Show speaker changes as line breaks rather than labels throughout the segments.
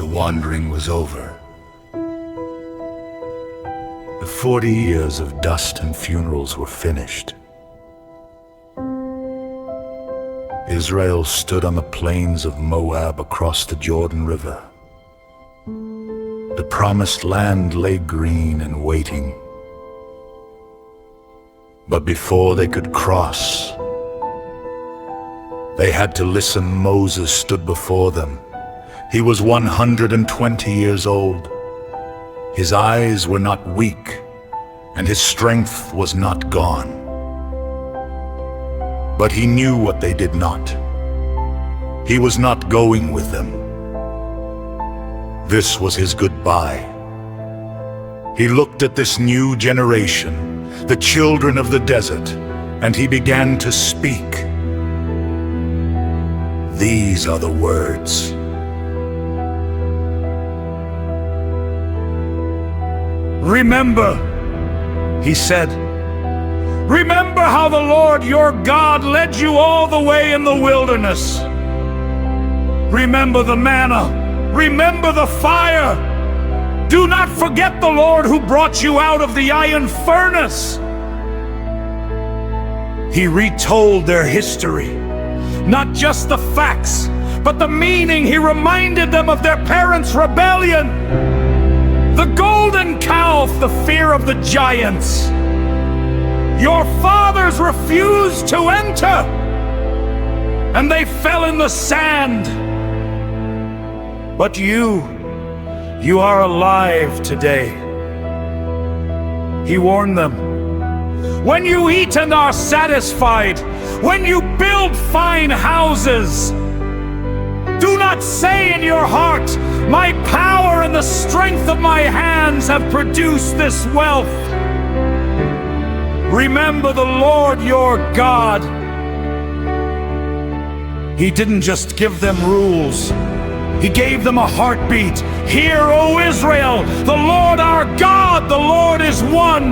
wandering was over. The 40 years of dust and funerals were finished. Israel stood on the plains of Moab across the Jordan River. The promised land lay green and waiting. But before they could cross, they had to listen. Moses stood before them. He was 120 years old. His eyes were not weak, and his strength was not gone. But he knew what they did not. He was not going with them. This was his goodbye. He looked at this new generation, the children of the desert, and he began to speak. These are the words. Remember, he said, remember how the Lord your God led you all the way in the wilderness. Remember the manna, remember the fire. Do not forget the Lord who brought you out of the iron furnace. He retold their history, not just the facts, but the meaning. He reminded them of their parents' rebellion. The golden calf, the fear of the giants. Your fathers refused to enter, and they fell in the sand. But you are alive today. He warned them. When you eat and are satisfied, when you build fine houses, do not say in your heart, my power and the strength of my hands have produced this wealth. Remember the Lord your God. He didn't just give them rules. He gave them a heartbeat. Hear, O Israel, the Lord our God, the Lord is one.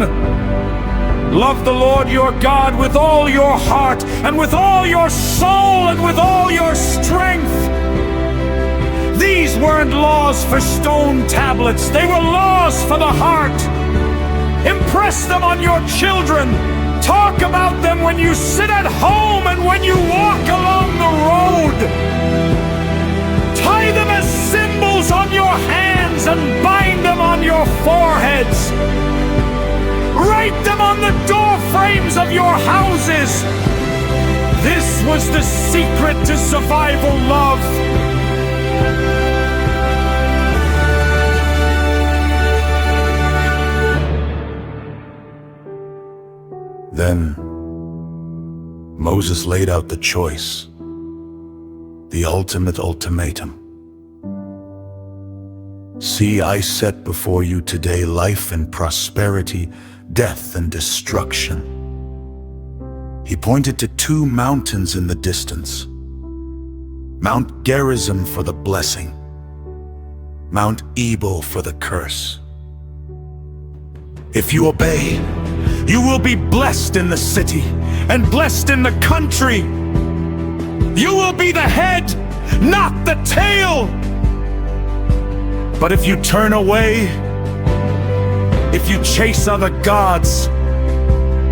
Love the Lord your God with all your heart, and with all your soul, and with all your strength. These weren't laws for stone tablets. They were laws for the heart. Impress them on your children. Talk about them when you sit at home and when you walk along the road. Tie them as symbols on your hands and bind them on your foreheads. Write them on the door frames of your houses. This was the secret to survival love. Then Moses laid out the choice, the ultimate ultimatum. See, I set before you today life and prosperity, death and destruction. He pointed to two mountains in the distance. Mount Gerizim for the blessing, Mount Ebal for the curse. If you obey, you will be blessed in the city and blessed in the country. You will be the head, not the tail. But if you turn away, if you chase other gods,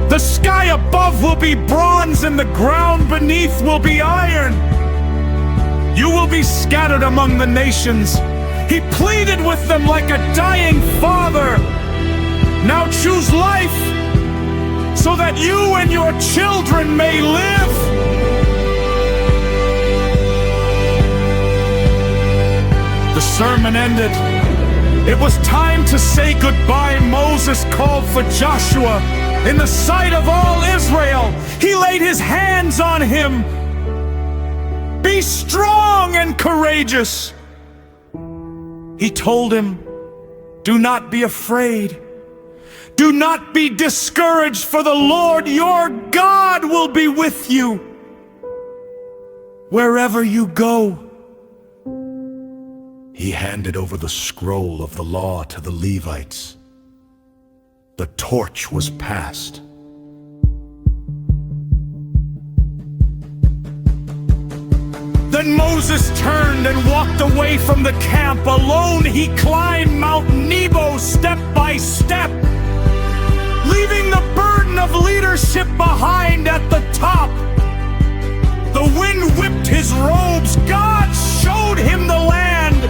the sky above will be bronze and the ground beneath will be iron. You will be scattered among the nations. He pleaded with them like a dying father. Now choose life, so that you and your children may live. The sermon ended. It was time to say goodbye. Moses called for Joshua. In the sight of all Israel, he laid his hands on him. Be strong and courageous. He told him, do not be afraid. Do not be discouraged, for the Lord your God will be with you wherever you go. He handed over the scroll of the law to the Levites. The torch was passed. The When Moses turned and walked away from the camp, alone he climbed Mount Nebo step by step, leaving the burden of leadership behind at the top. The wind whipped his robes. God showed him the land.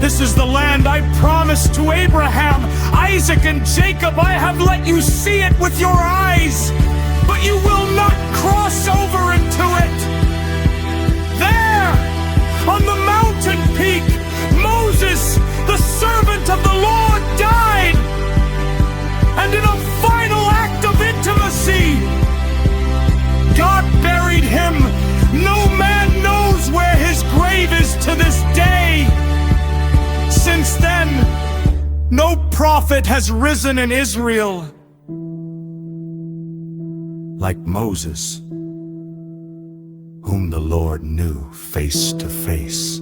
This is the land I promised to Abraham, Isaac, and Jacob. I have let you see it with your eyes, but you will not cross over into it. There, on the mountain peak, Moses, the servant of the Lord, died. And in a final act of intimacy, God buried him. No man knows where his grave is to this day. Since then, no prophet has risen in Israel like Moses, whom the Lord knew face to face.